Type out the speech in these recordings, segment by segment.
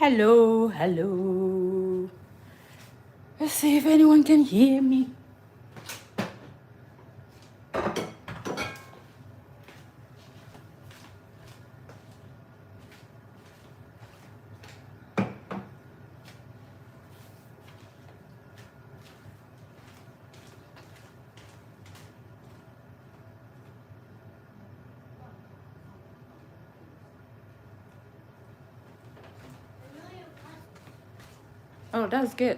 Hello, hello. Let's see if anyone can hear me. Oh, that's good.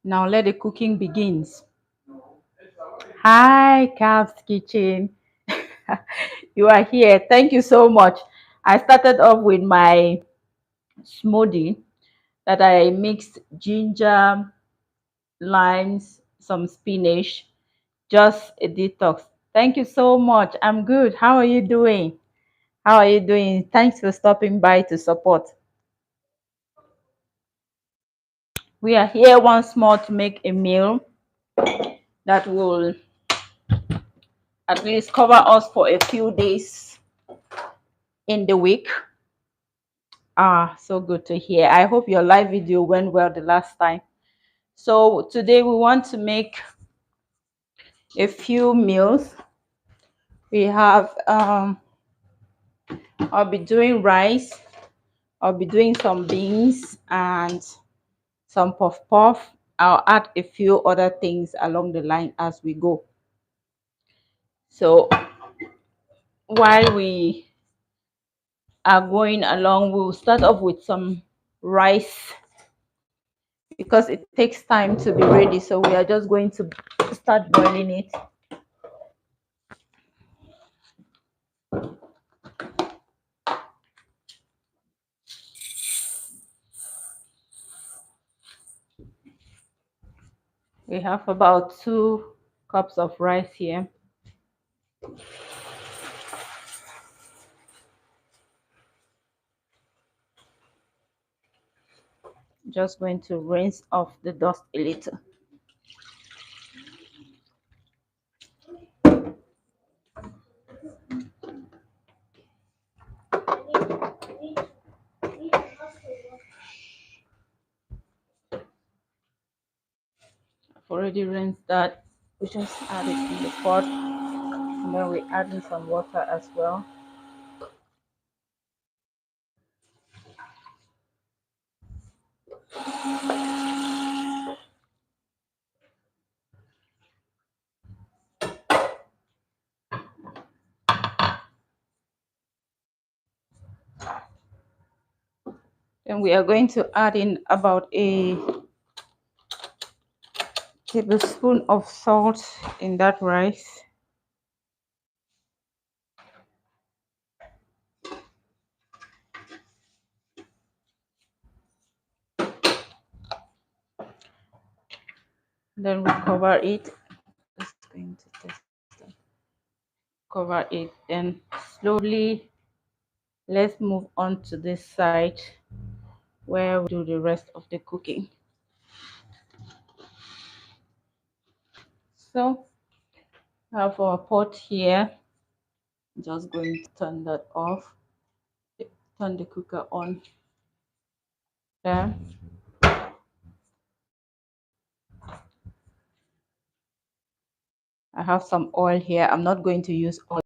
Now let the cooking begins. Hi, Cav's Kitchen. You are here. Thank you so much. I started off with my smoothie that I mixed ginger, limes, some spinach, just a detox. Thank you so much. I'm good. How are you doing? How are you doing? Thanks for stopping by to support. We are here once more to make a meal that will at least cover us for a few days in the week. Ah, so good to hear. I hope your live video went well the last time. So today we want to make a few meals. We have I'll be doing rice, I'll be doing some beans and some puff puff. I'll add a few other things along the line as we go. So while we are going along, we'll start off with some rice because it takes time to be ready. So we are just going to start boiling it. We have about 2 cups of rice here. Just going to rinse off the dust a little. I've already rinsed that. We just add it in the pot and then we add in some water as well. Then we are going to add in about a tablespoon of salt in that rice. Then we cover it. Just going to test it. Cover it. Then slowly let's move on to this side where we do the rest of the cooking. So I have our pot here. Just going to turn that off. Turn the cooker on there. I have some oil here. I'm not going to use oil.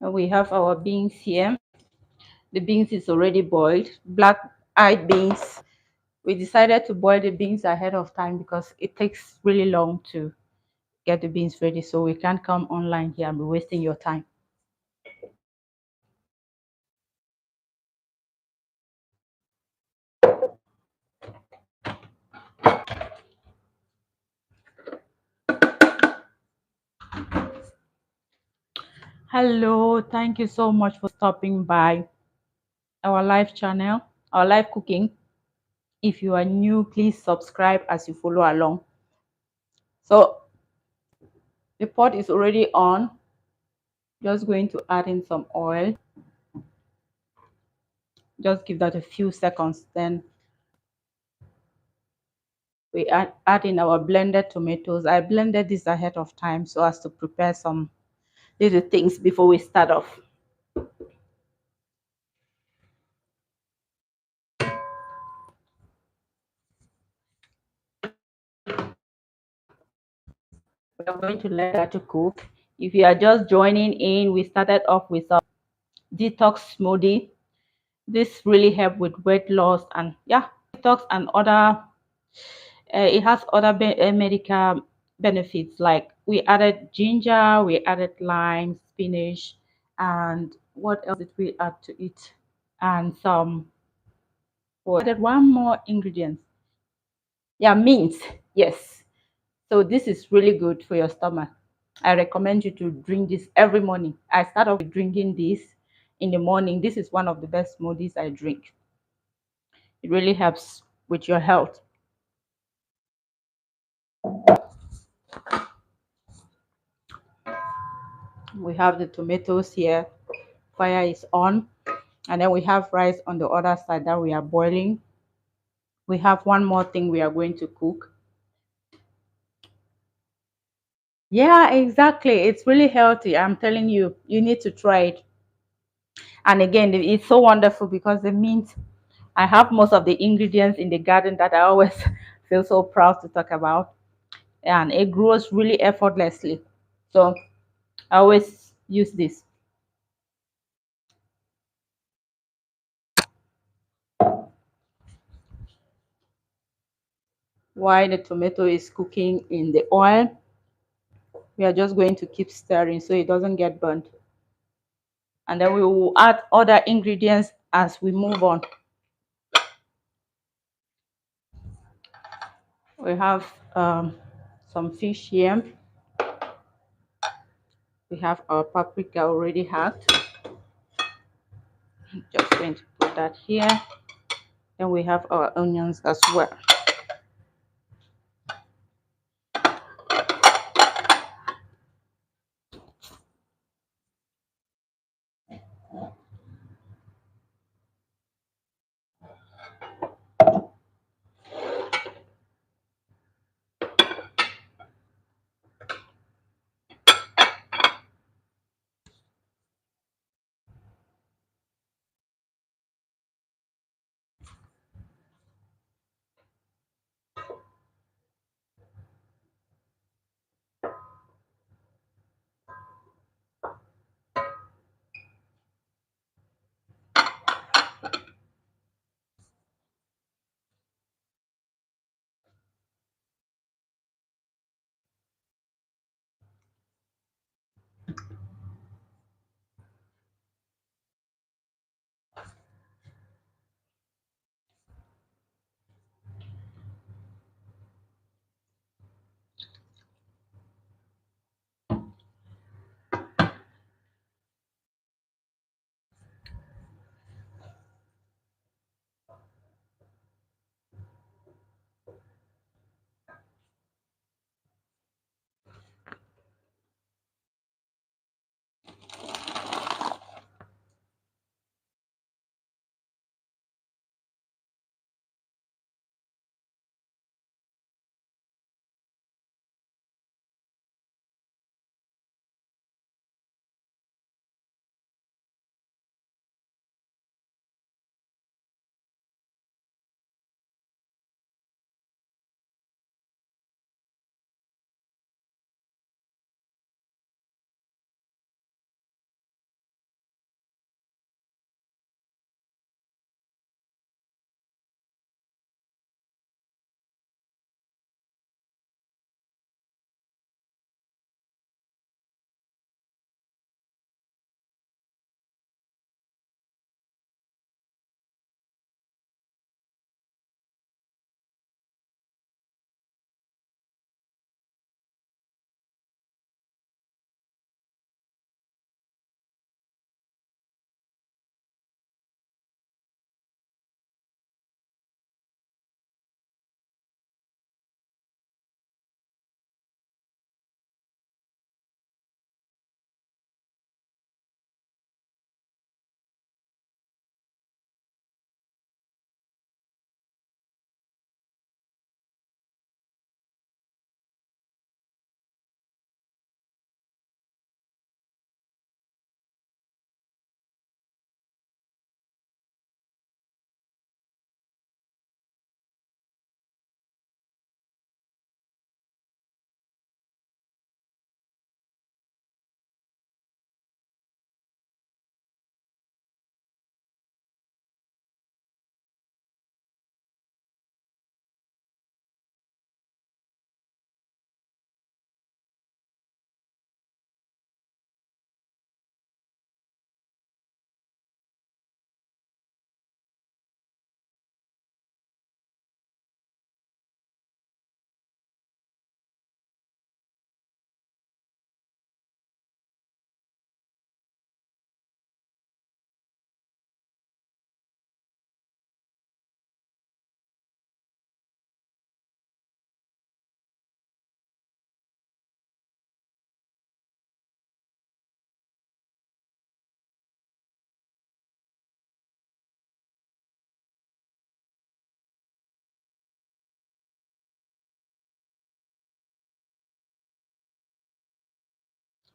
We have our beans here. The beans is already boiled, black-eyed beans. We decided to boil the beans ahead of time because it takes really long to get the beans ready, so we can't come online here and be wasting your time. Hello, thank you so much for stopping by our live channel, our live cooking. If you are new, please subscribe as you follow along. So the pot is already on. Just going to add in some oil. Just give that a few seconds, then we add in our blended tomatoes. I blended this ahead of time so as to prepare some little things before we start off. We're going to let that to cook. If you are just joining in, we started off with some detox smoothie. This really helped with weight loss, and yeah, detox and other it has other medical benefits, like we added ginger, we added lime, spinach, and what else did we add to it? And some, we added one more ingredient. Yeah, mint. Yes. So this is really good for your stomach. I recommend you to drink this every morning. I start off with drinking this in the morning. This is one of the best smoothies I drink. It really helps with your health. We have the tomatoes here. Fire is on. And then we have rice on the other side that we are boiling. We have one more thing we are going to cook. Yeah, exactly. It's really healthy. I'm telling you, you need to try it. And again, it's so wonderful because the mint, I have most of the ingredients in the garden that I always feel so proud to talk about. And it grows really effortlessly. So I always use this. While the tomato is cooking in the oil, we are just going to keep stirring so it doesn't get burnt. And then we will add other ingredients as we move on. We have some fish here. We have our paprika already hacked. Just going to put that here. Then we have our onions as well.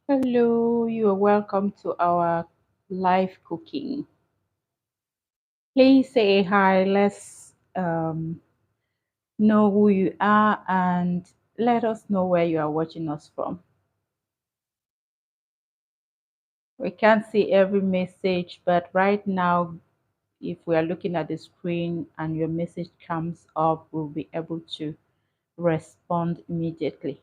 Hello, you are welcome to our live cooking. Please say hi. Let's know who you are and let us know where you are watching us from. We can't see every message, but right now, if we are looking at the screen and your message comes up, we'll be able to respond immediately.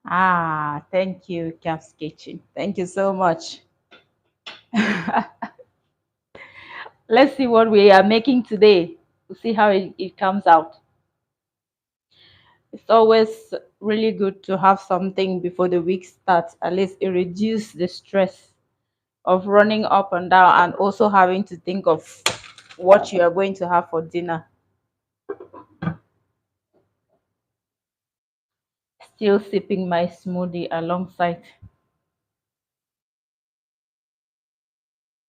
Ah, thank you, Caps Kitchen. Thank you so much. Let's see what we are making today. We'll see how it comes out. It's always really good to have something before the week starts. At least it reduces the stress of running up and down and also having to think of what you are going to have for dinner. Still sipping my smoothie alongside.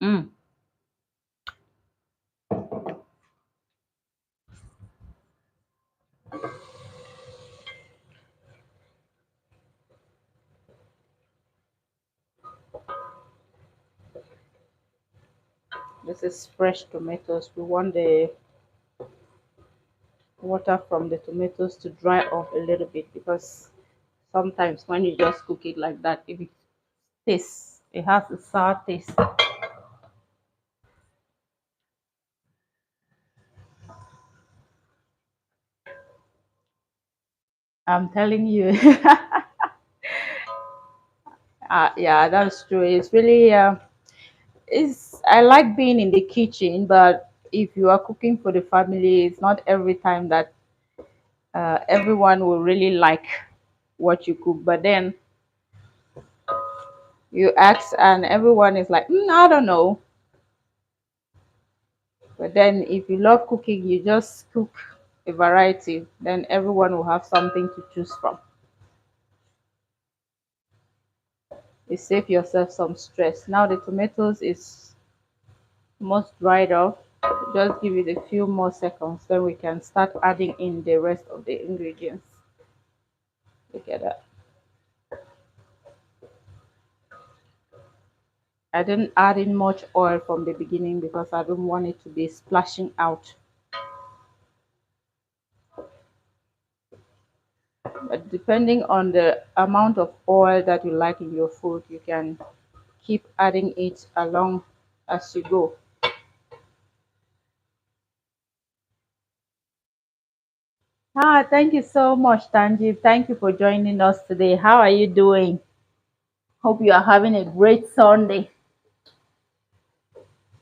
Mm, this is fresh tomatoes. We want the water from the tomatoes to dry off a little bit because sometimes when you just cook it like that, if it tastes, it has a sour taste. I'm telling you. Yeah, that's true. It's really it's I like being in the kitchen, but if you are cooking for the family, it's not every time that everyone will really like what you cook. But then you ask, and everyone is like, I don't know. But then if you love cooking, you just cook a variety. Then everyone will have something to choose from. You save yourself some stress. Now the tomatoes is almost dried off. Just give it a few more seconds, then we can start adding in the rest of the ingredients. Look at that. I didn't add in much oil from the beginning because I don't want it to be splashing out. But depending on the amount of oil that you like in your food, you can keep adding it along as you go. Ah, thank you so much, Tanjib. Thank you for joining us today. How are you doing? Hope you are having a great Sunday.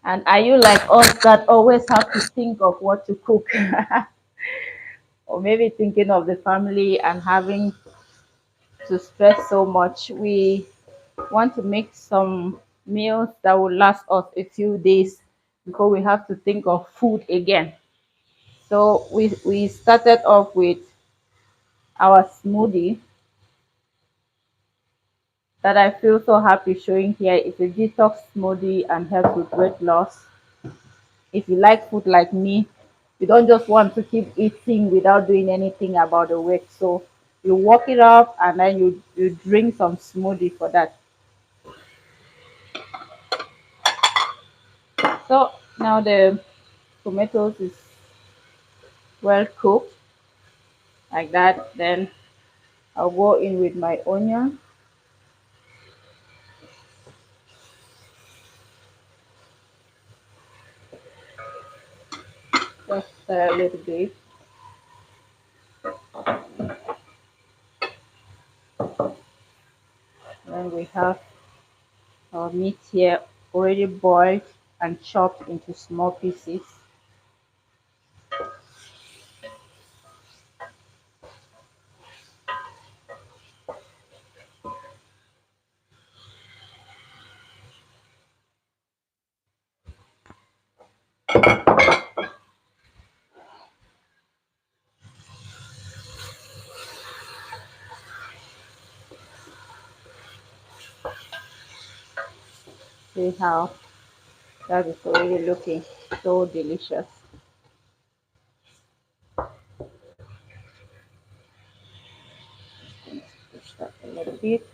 And are you like us that always have to think of what to cook? Or maybe thinking of the family and having to stress so much? We want to make some meals that will last us a few days before we have to think of food again. So we started off with our smoothie that I feel so happy showing here. It's a detox smoothie and helps with weight loss. If you like food like me, you don't just want to keep eating without doing anything about the weight. So you walk it up and then you drink some smoothie for that. So now the tomatoes is well cooked like that. Then I'll go in with my onion, just a little bit. we have our meat here already boiled and chopped into small pieces. See how that is already looking so delicious. Push that a little bit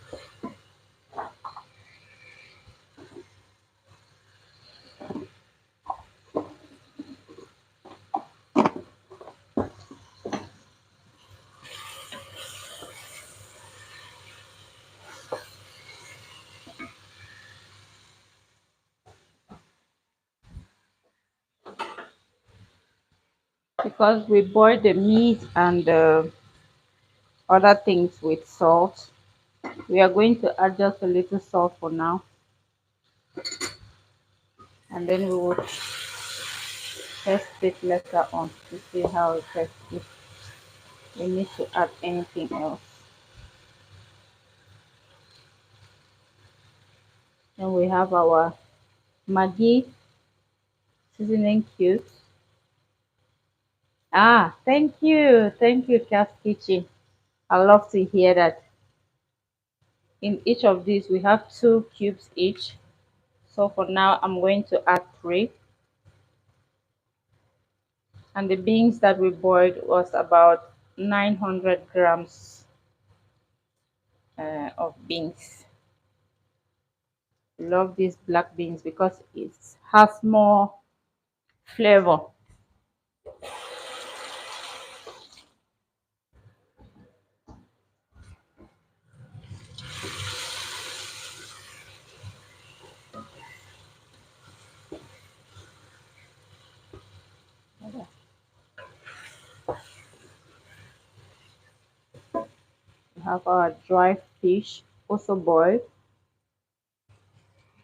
because we boil the meat and other things with salt. We are going to add just a little salt for now, and then we will test it later on to see how it tastes if we need to add anything else. Then we have our Maggi seasoning cubes. Ah, thank you, Cass Kitchen. I love to hear that. In each of these, we have 2 cubes each. So for now, I'm going to add 3. And the beans that we boiled was about 900 grams of beans. Love these black beans because it has more flavor. We have our dry fish also boiled.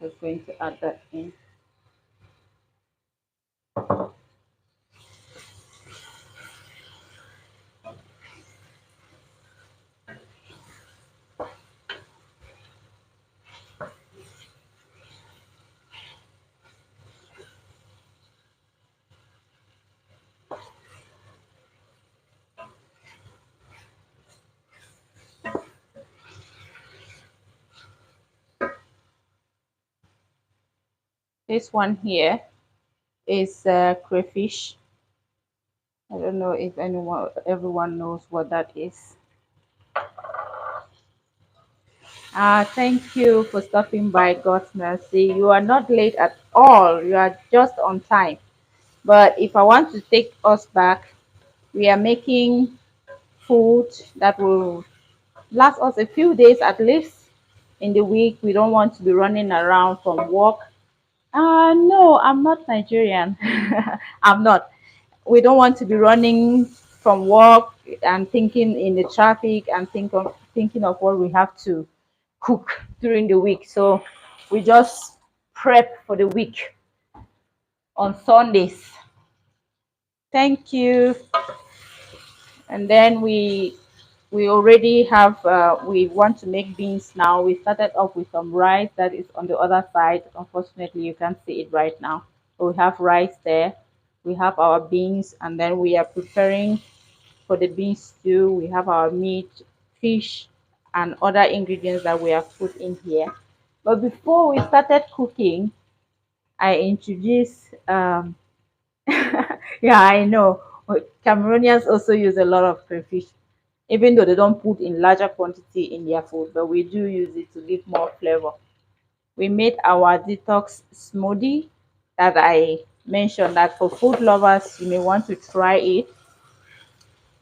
Just going to add that in. This one here is crayfish. I don't know if everyone knows what that is. Thank you for stopping by, God's mercy. You are not late at all. You are just on time. But if I want to take us back, we are making food that will last us a few days at least in the week. We don't want to be running around from work. No, I'm not Nigerian. I'm not. We don't want to be running from work and thinking in the traffic and thinking of what we have to cook during the week. So we just prep for the week on Sundays. Thank you. And then we already have we want to make beans now. We started off with some rice that is on the other side. Unfortunately, you can't see it right now. But we have rice there. We have our beans, and then we are preparing for the bean stew. We have our meat, fish, and other ingredients that we have put in here. But before we started cooking, I introduced yeah, I know. Cameroonians also use a lot of crayfish, even though they don't put in larger quantity in their food, but we do use it to give more flavor. We made our detox smoothie that I mentioned that for food lovers, you may want to try it.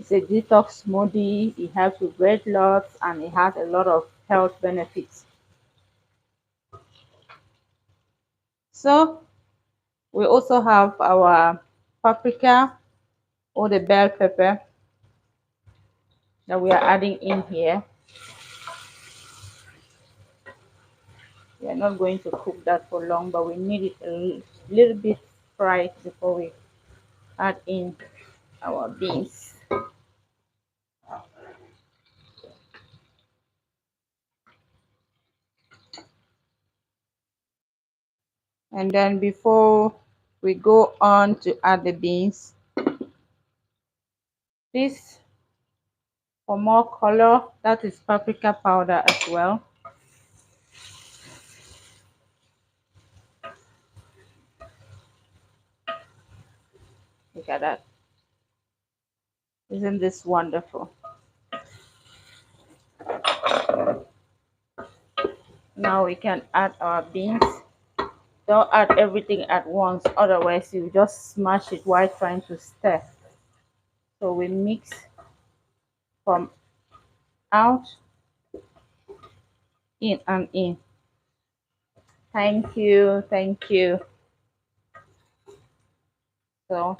It's a detox smoothie. It helps with weight loss and it has a lot of health benefits. So we also have our paprika or the bell pepper that we are adding in here. We are not going to cook that for long, but we need it little bit fried before we add in our beans. And then before we go on to add the beans, this for more color, that is paprika powder as well. Look at that. Isn't this wonderful? Now we can add our beans. Don't add everything at once, otherwise you just smash it while trying to stir. So we mix from out, in and in. Thank you, thank you. So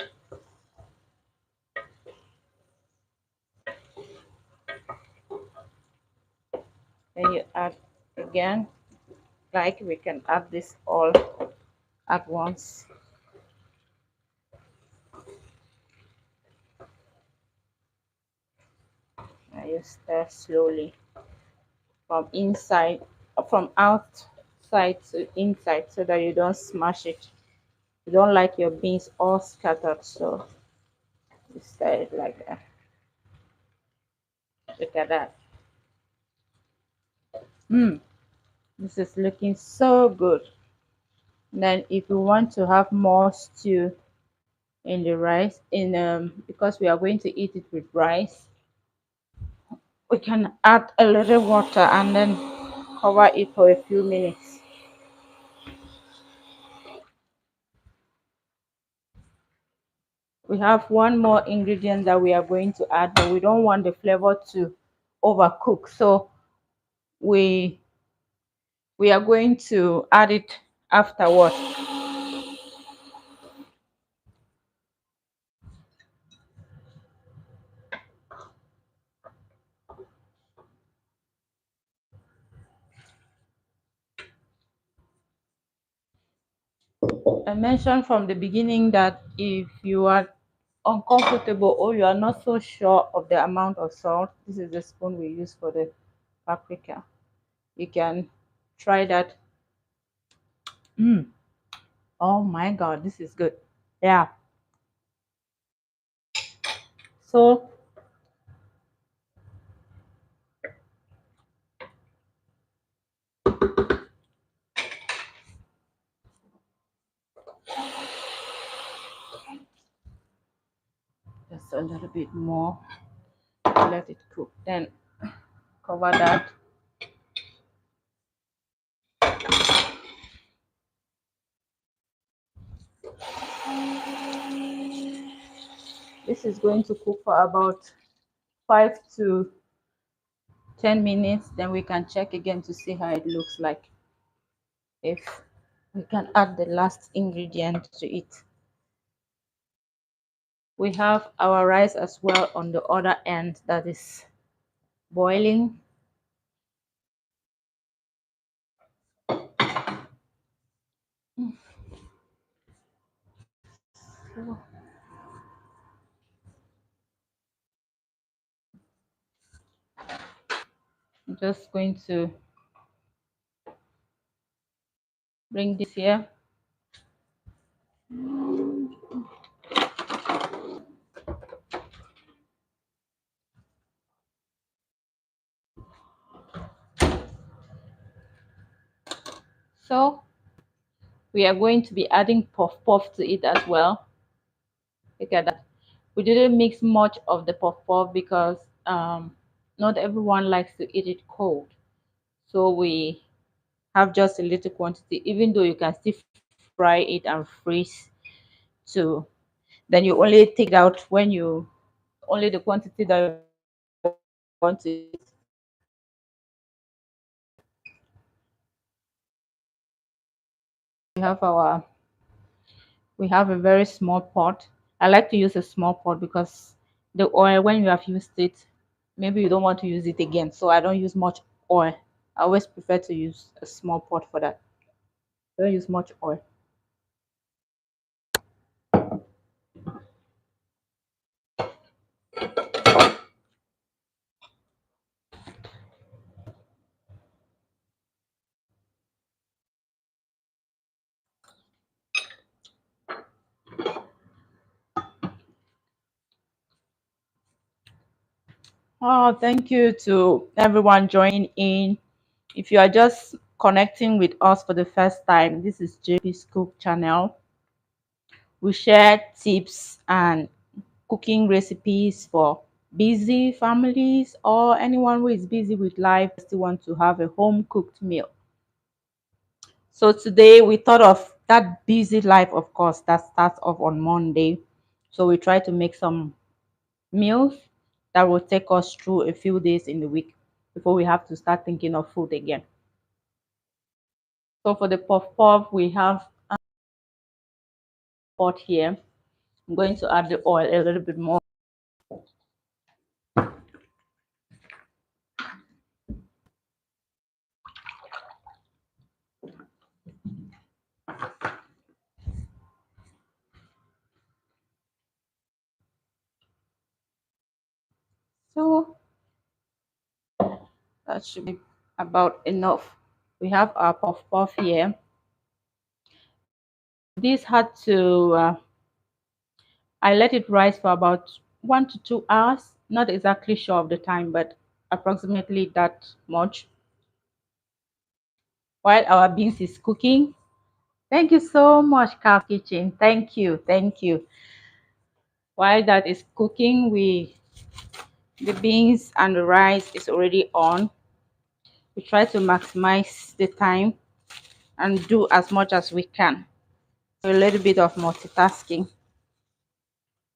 then you add again, like we can add this all at once. And you stir slowly from inside, from outside to inside, so that you don't smash it. You don't like your beans all scattered, so you stir it like that. Look at that. This is looking so good. Then if you want to have more stew in the rice, in because we are going to eat it with rice, we can add a little water and then cover it for a few minutes. We have one more ingredient that we are going to add, but we don't want the flavor to overcook, so we we are going to add it afterward. I mentioned from the beginning that if you are uncomfortable or you are not so sure of the amount of salt, this is the spoon we use for the paprika. You can try that. Oh my god, this is good. Yeah. So just a little bit more. Let it cook. Then cover that. This is going to cook for about 5 to 10 minutes. Then we can check again to see how it looks like. If we can add the last ingredient to it. We have our rice as well on the other end that is boiling. I'm just going to bring this here. So we are going to be adding puff puff to it as well. Look at that. We didn't mix much of the puff puff because not everyone likes to eat it cold. So we have just a little quantity, even though you can still fry it and freeze too. Then you only take it out when you only the quantity that you want to eat. We have our we have a very small pot. I like to use a small pot because the oil, when you have used it, maybe you don't want to use it again, so I don't use much oil. I always prefer to use a small pot for that. Don't use much oil. Oh, thank you to everyone joining in. If you are just connecting with us for the first time, this is JP's Cook channel. We share tips and cooking recipes for busy families or anyone who is busy with life still want to have a home cooked meal. So today we thought of that busy life, of course, that starts off on Monday. So we try to make some meals that will take us through a few days in the week before we have to start thinking of food again. So for the puff puff, we have a pot here. I'm going to add the oil a little bit more. So that should be about enough. We have our puff puff here. This had to, I let it rise for about 1 to 2 hours. Not exactly sure of the time, but approximately that much. While our beans is cooking, thank you so much, Cow Kitchen. Thank you, thank you. While that is cooking, the beans and the rice is already on. We try to maximize the time and do as much as we can. A little bit of multitasking.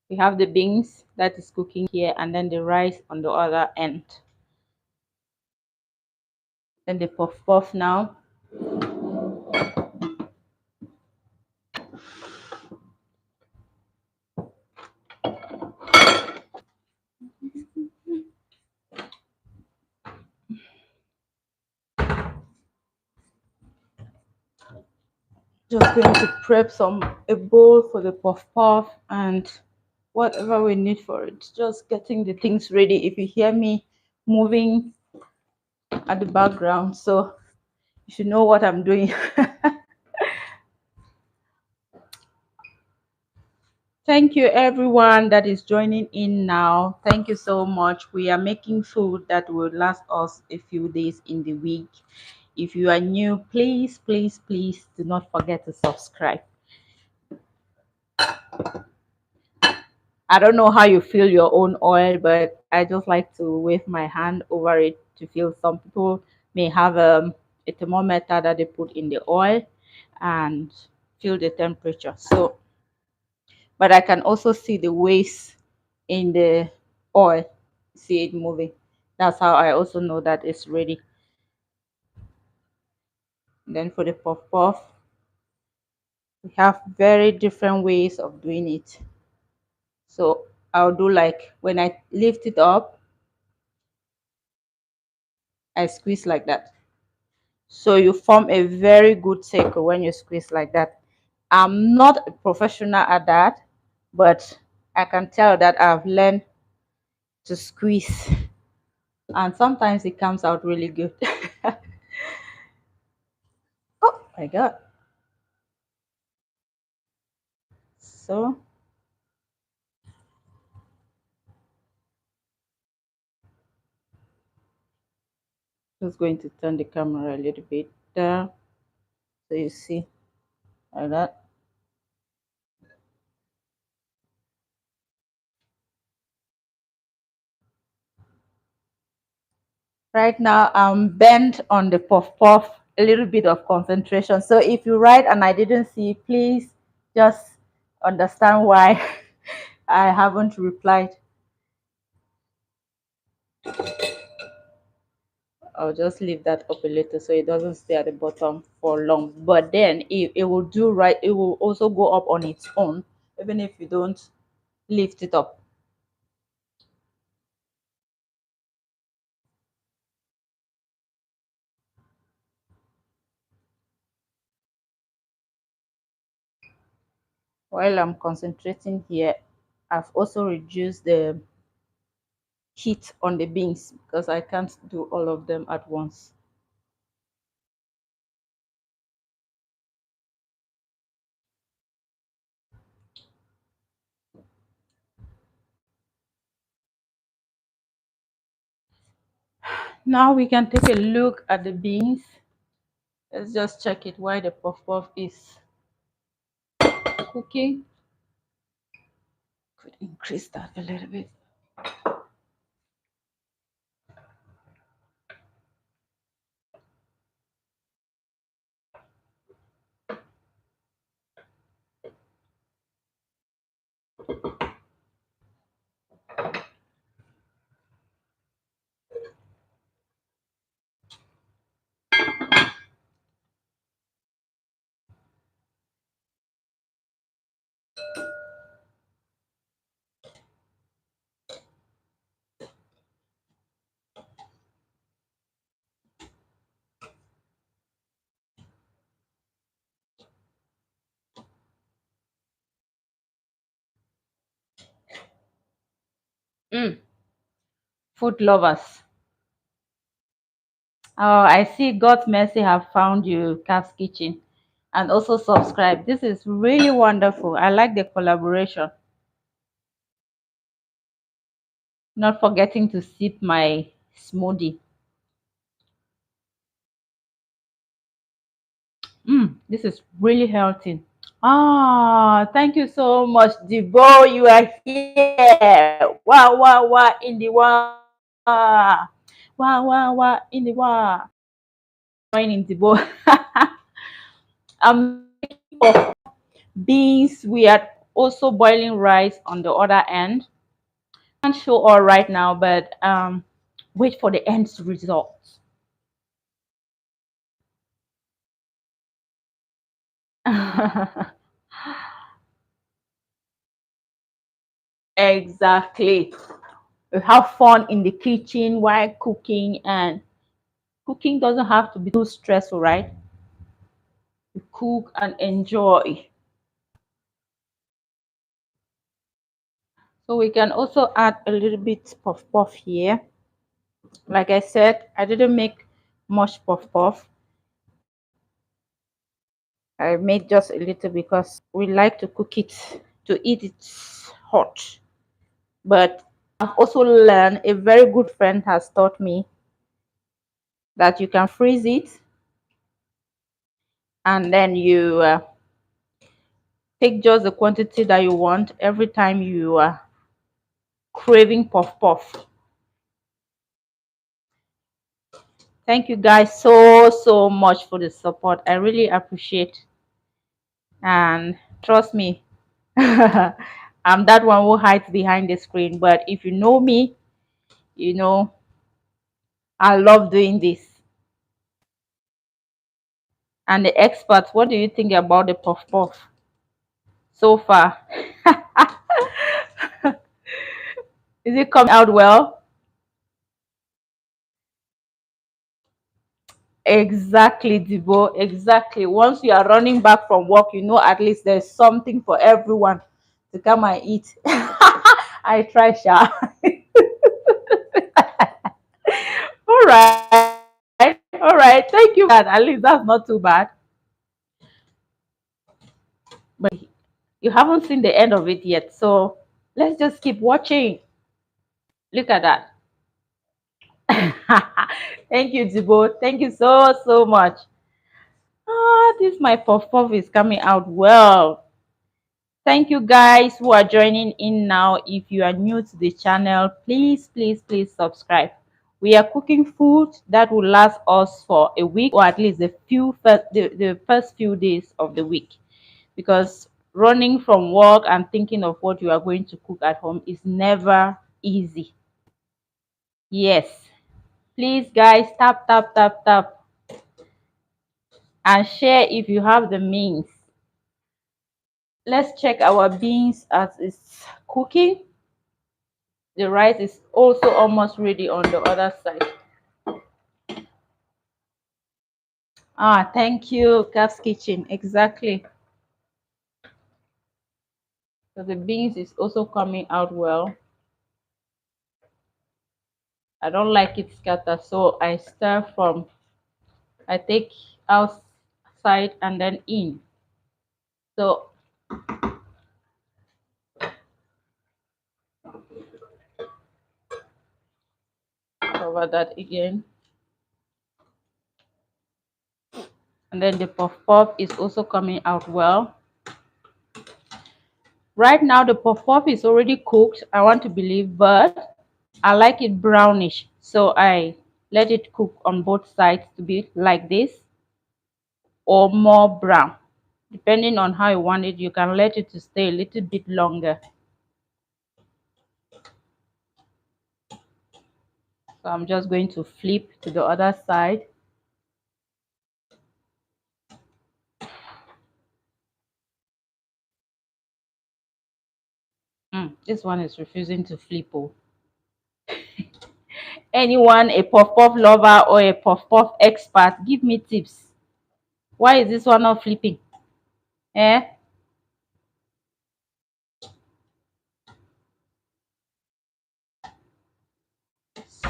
We have the beans that is cooking here and then the rice on the other end. Then the puff puff now. Just going to prep a bowl for the puff puff and whatever we need for it. Just getting the things ready. If you hear me moving at the background, so you should know what I'm doing. Thank you everyone that is joining in now. Thank you so much. We are making food that will last us a few days in the week. If you are new, please, please, please do not forget to subscribe. I don't know how you feel your own oil, but I just like to wave my hand over it to feel. Some people may have a thermometer that they put in the oil and feel the temperature. So, but I can also see the waste in the oil, see it moving. That's how I also know that it's ready. Then for the puff puff, we have very different ways of doing it. So I'll do like when I lift it up, I squeeze like that. So you form a very good circle when you squeeze like that. I'm not a professional at that, but I can tell that I've learned to squeeze, and sometimes it comes out really good. Oh my god. So just going to turn the camera a little bit down so you see like that. Right now I'm bent on the puff puff, a little bit of concentration. So if you write and I didn't see, please just understand why I haven't replied. I'll just leave that up a little so it doesn't stay at the bottom for long. But then it will do right, it will also go up on its own, even if you don't lift it up. While I'm concentrating here, I've also reduced the heat on the beans because I can't do all of them at once. Now we can take a look at the beans. Let's just check it while the puff puff is cooking. Could increase that a little bit. Mm, food lovers. Oh, I see God's mercy have found you, Cat's Kitchen, and also subscribe. This is really wonderful. I like the collaboration. Not forgetting to sip my smoothie. This is really healthy. Ah, thank you so much, Debo. You are here. Wow, wow, wow, in the wow. Wow, wow, wow, in the wow. Joining Debo. I'm making for beans. We are also boiling rice on the other end. Can't show all right now, but wait for the end result. Exactly. We have fun in the kitchen while cooking, and cooking doesn't have to be too stressful, right? You cook and enjoy. So we can also add a little bit puff puff here. Like I said, I didn't make much puff puff. I made just a little because we like to cook it to eat it hot. But I've also learned, a very good friend has taught me that you can freeze it, and then you take just the quantity that you want every time you are craving puff puff. Thank you guys so much for the support. I really appreciate, and trust me, I'm that one who hides behind the screen. But if you know me, you know I love doing this. And the experts, what do you think about the puff puff so far? Is it coming out well? Exactly, Debo. Exactly. Once you are running back from work, you know at least there's something for everyone to come and eat. I try, Sha. All right. All right. Thank you. At least that's not too bad. But you haven't seen the end of it yet. So let's just keep watching. Look at that. Thank you, Debo. Thank you so much. Ah, this my puff puff is coming out well. Thank you guys who are joining in now. If you are new to the channel, please subscribe. We are cooking food that will last us for a week, or at least the first few days of the week, because running from work and thinking of what you are going to cook at home is never easy. Yes, please guys, tap and share if you have the means. Let's check our beans as it's cooking. The rice is also almost ready on the other side. Ah, thank you, Cat's Kitchen. Exactly. So the beans is also coming out well. I don't like it scatter, so I stir from, I take outside and then in. So cover that again. And then the puff puff is also coming out well. Right now the puff puff is already cooked, I want to believe, but I like it brownish, so I let it cook on both sides to be like this or more brown. Depending on how you want it, you can let it to stay a little bit longer. So I'm just going to flip to the other side. This one is refusing to flip. Oh. Anyone, a puff puff lover or a puff puff expert, give me tips. Why is this one not flipping? Eh?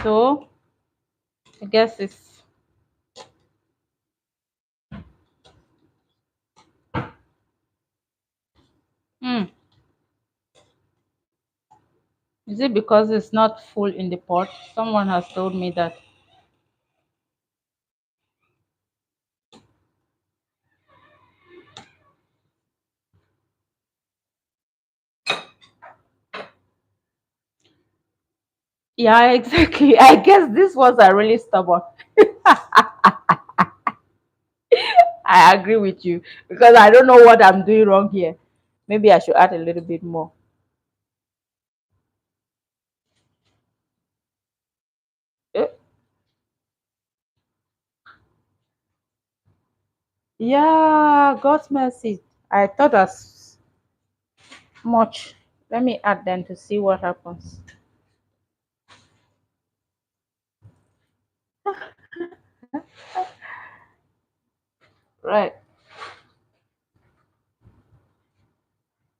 So I guess it's hmm. Is it because it's not full in the pot? Someone has told me that. Yeah, exactly. I guess these ones are really stubborn. I agree with you because I don't know what I'm doing wrong here. Maybe I should add a little bit more. Eh, yeah, God's mercy. I thought as much. Let me add then to see what happens. Right.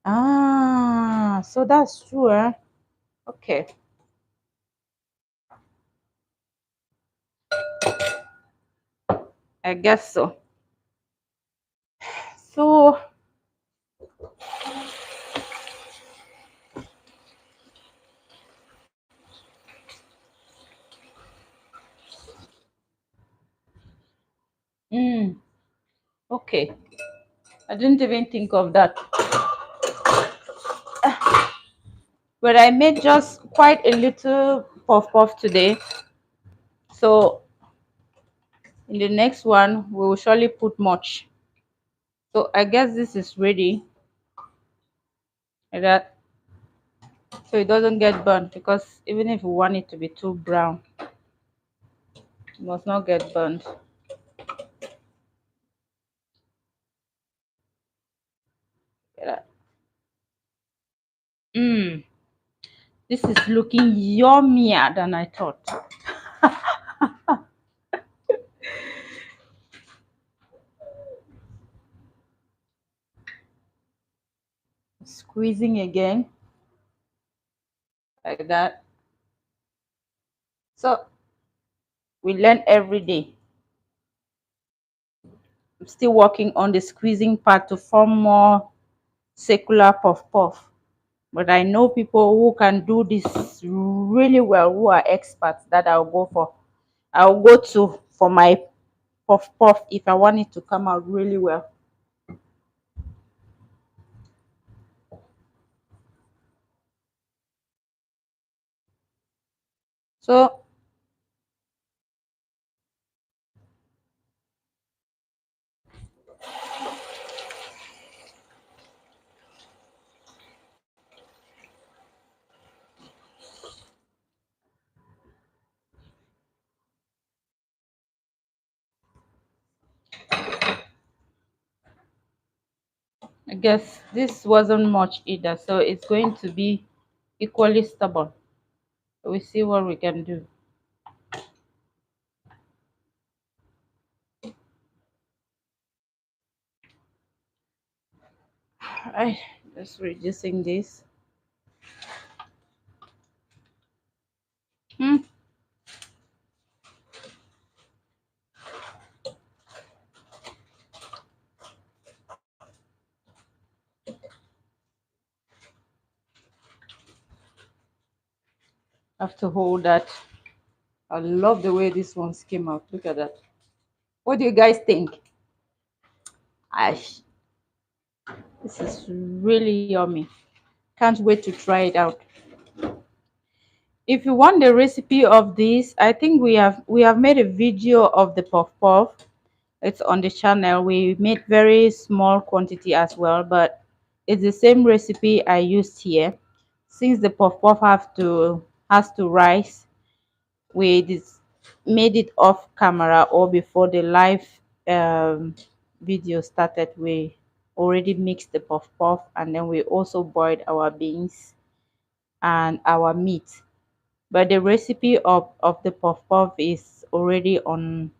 Ah, so that's true, eh? Okay, I guess so. So, mm, okay. I didn't even think of that. But I made just quite a little puff puff today. So in the next one, we will surely put much. So I guess this is ready like that. So it doesn't get burnt because even if you want it to be too brown, it must not get burnt. Like that. Mm, this is looking yummier than I thought. Squeezing again like that. So we learn every day. I'm still working on the squeezing part to form more circular puff puff. But I know people who can do this really well, who are experts that I'll go to for my puff puff if I want it to come out really well. So I guess this wasn't much either, so it's going to be equally stubborn. We see what we can do. I Just reducing this. Hmm. Have to hold that. I love the way this ones came out. Look at that. What do you guys think? Ash, this is really yummy. Can't wait to try it out. If you want the recipe of this, I think we have made a video of the puff puff. It's on the channel. We made very small quantity as well, but it's the same recipe I used here. Since the puff puff has to rise, we made it off camera or before the live video started. We already mixed the puff puff, and then we also boiled our beans and our meat. But the recipe of the puff puff is already on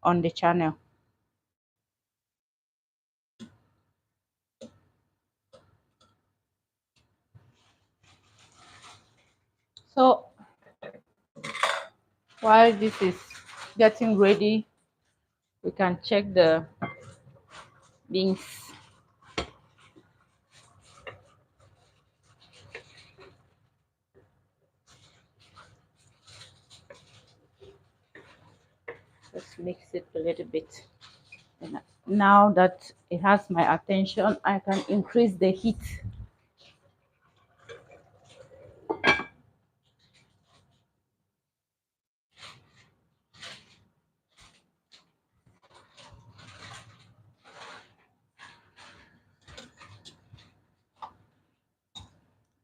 the channel. So while this is getting ready, we can check the beans. Let's mix it a little bit. And now that it has my attention, I can increase the heat.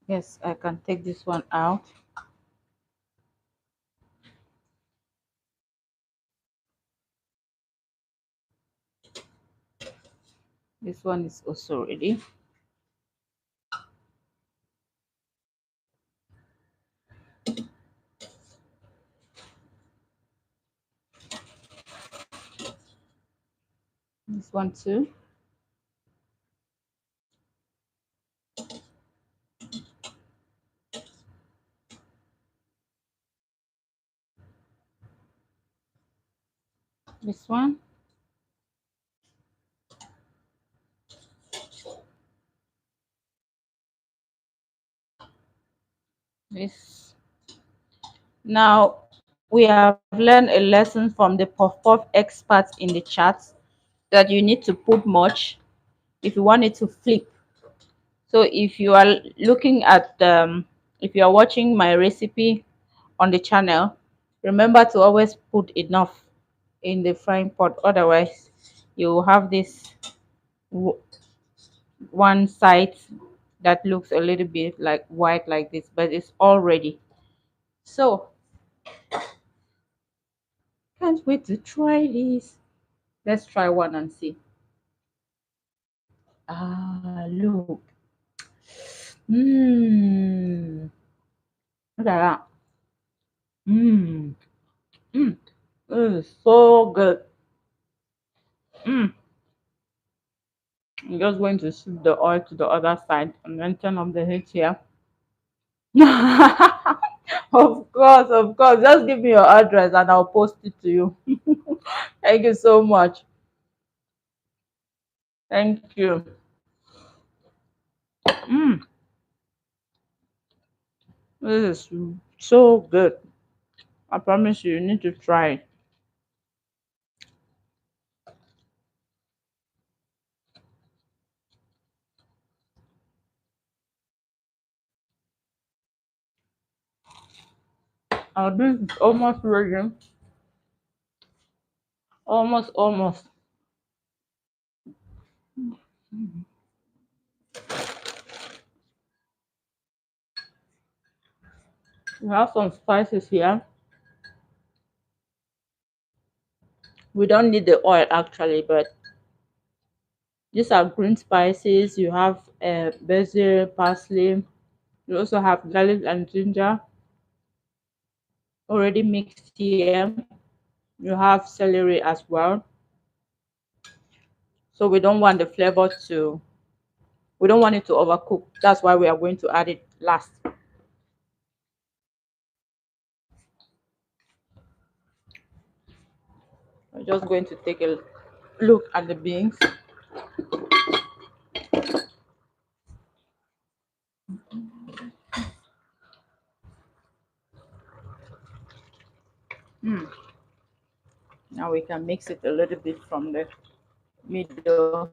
Yes, I can take this one out. This one is also ready. This one too. This one. This. Now we have learned a lesson from the puff puff experts in the chat that you need to put much if you want it to flip. So if you are looking at if you are watching my recipe on the channel, remember to always put enough in the frying pot, otherwise you will have this w- one side that looks a little bit like white like this, but it's all ready. So can't wait to try this. Let's try one and see. Look. Mmm. Look at that. Mmm. Mmm. This is so good. Mmm. I'm just going to shift the oil to the other side and then turn up the heat here. Of course. Just give me your address and I'll post it to you. Thank you so much. Thank you. Mm, this is so good. I promise you, you need to try it. Our beef is almost ready. Almost, almost. We have some spices here. We don't need the oil actually, but these are green spices. You have basil, parsley. You also have garlic and ginger already mixed here. You have celery as well. So we don't want the flavor to We don't want it to overcook. That's why we are going to add it last. I'm just going to take a look at the beans. Now we can mix it a little bit from the middle.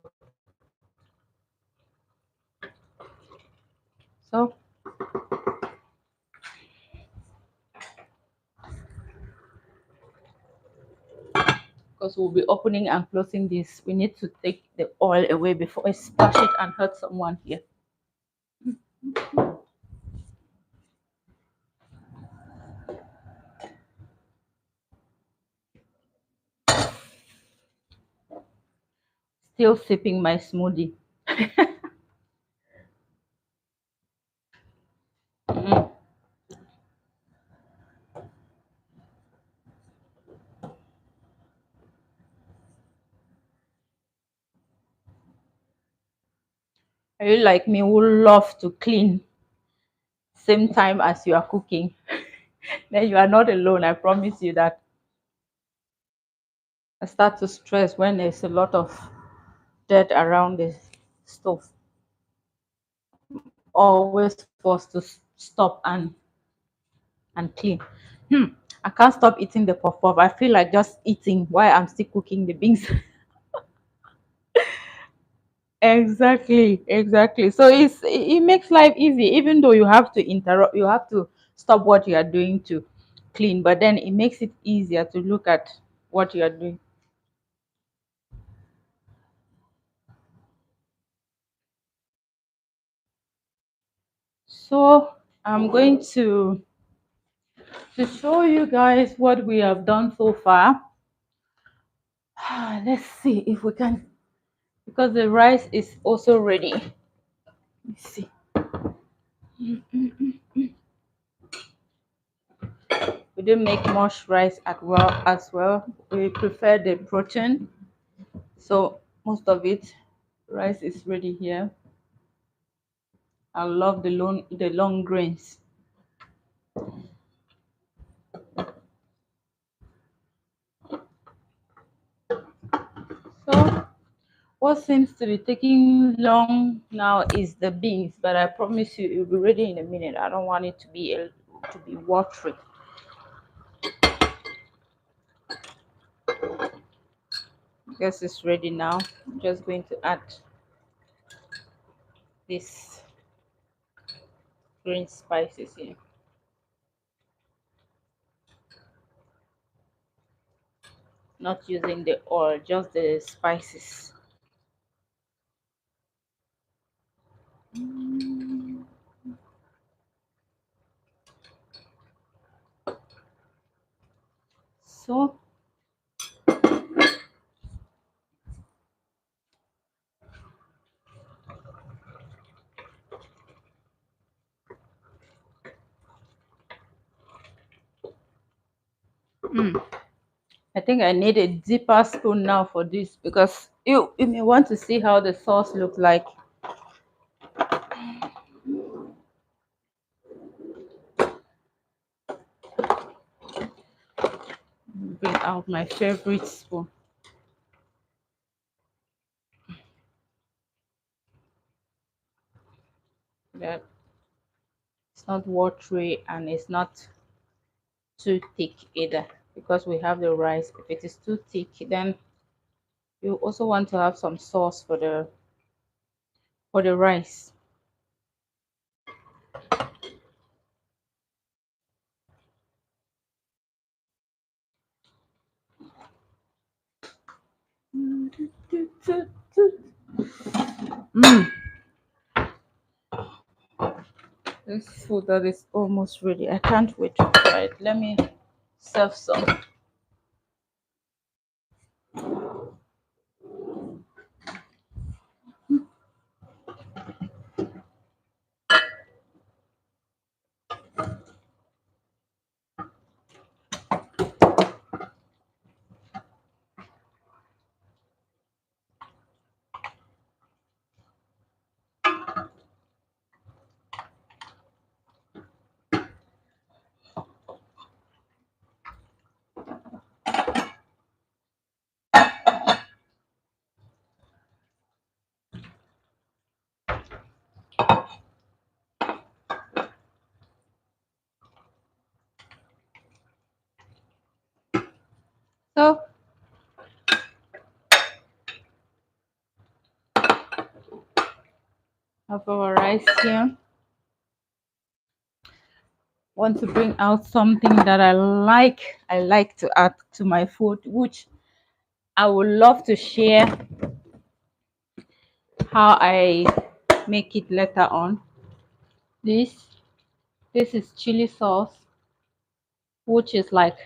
So because we'll be opening and closing this, we need to take the oil away before I splash it and hurt someone here. Still sipping my smoothie. Mm. Are you like me who love to clean same time as you are cooking? Then you are not alone. I promise you that. I start to stress when there's a lot of dirt around the stove. Always forced to stop and clean. Hmm. I can't stop eating the puff puff. I feel like just eating while I'm still cooking the beans. Exactly, exactly. So it makes life easy, even though you have to interrupt, you have to stop what you are doing to clean, but then it makes it easier to look at what you are doing. So I'm going to show you guys what we have done so far. Let's see if we can, because the rice is also ready. Let's see. We didn't make much rice as well. We prefer the protein, so most of it rice is ready here. I love the long grains. So what seems to be taking long now is the beans, but I promise you it will be ready in a minute. I don't want it to be watery. Guess it's ready now. I'm just going to add this green spices here. Not using the oil, just the spices. So I think I need a deeper spoon now for this because you may want to see how the sauce looks like. Bring out my favorite spoon. That it's not watery and it's not too thick either because we have the rice. If it is too thick, then you also want to have some sauce for the rice. Mm, this food that is almost ready. I can't wait to try it. Let me serve some. Have our rice here. Want to bring out something that I like to add to my food, which I would love to share how I make it later on. This this is chili sauce, which is like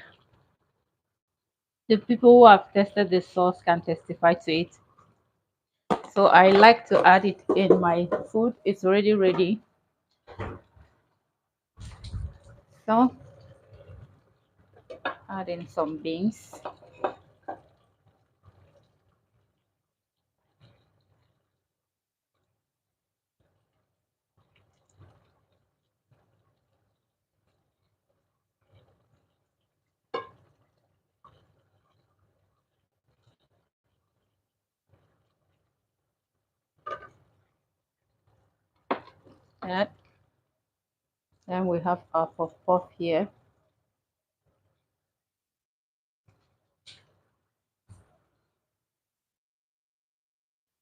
the people who have tested this sauce can testify to it. So I like to add it in my food. It's already ready. So add in some beans. That. Then we have our puff puff here.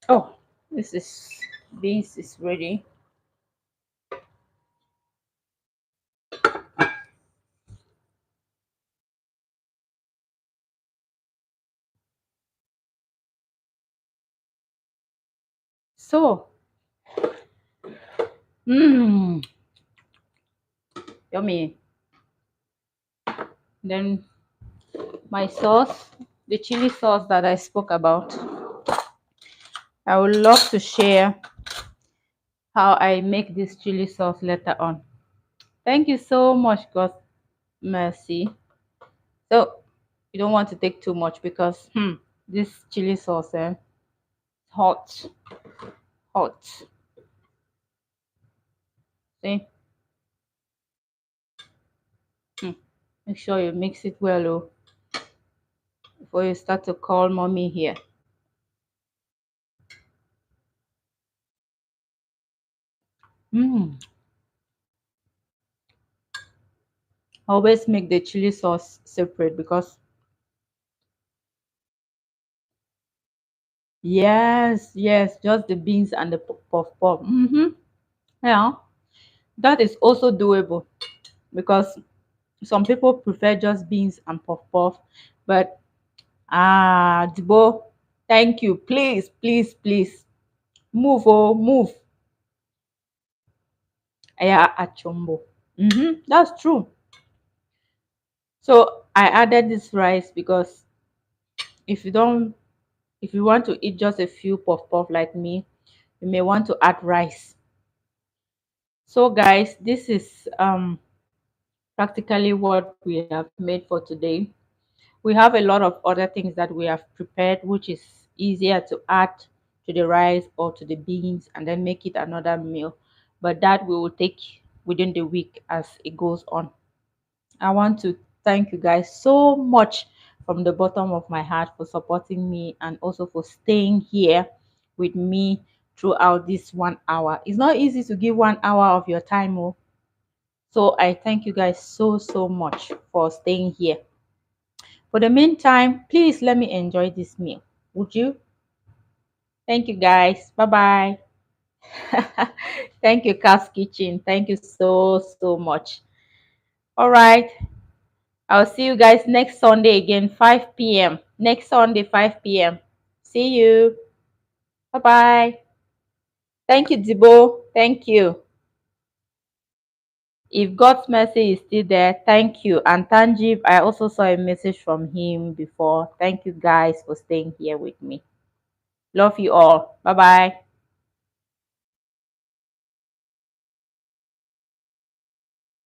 Oh, this is beans is ready. So, mmm, yummy. Then my sauce, the chili sauce that I spoke about. I would love to share how I make this chili sauce later on. Thank you so much, God mercy. So you don't want to take too much because this chili sauce hot, hot. See, hmm. Make sure you mix it well, oh, before you start to call mommy here. Mm. Always make the chili sauce separate because yes, yes, just the beans and the puff puff. Yeah, that is also doable because some people prefer just beans and puff puff, but Dibo, thank you. Please, please, please move, oh, move. Yeah, achombo. That's true. So I added this rice because if you don't, if you want to eat just a few puff puff like me, you may want to add rice. So guys, this is practically what we have made for today. We have a lot of other things that we have prepared, which is easier to add to the rice or to the beans and then make it another meal. But that we will take within the week as it goes on. I want to thank you guys so much from the bottom of my heart for supporting me and also for staying here with me throughout this 1 hour. It's not easy to give 1 hour of your time, oh. So I thank you guys so so much for staying here. For the meantime, please let me enjoy this meal. Would you? Thank you guys. Bye bye. Thank you, Cass Kitchen. Thank you so so much. All right. I'll see you guys next Sunday again, 5 p.m. Next Sunday, 5 p.m. See you. Bye bye. Thank you, Dibo. Thank you. If God's mercy is still there, thank you. And Tanjib, I also saw a message from him before. Thank you guys for staying here with me. Love you all. Bye bye.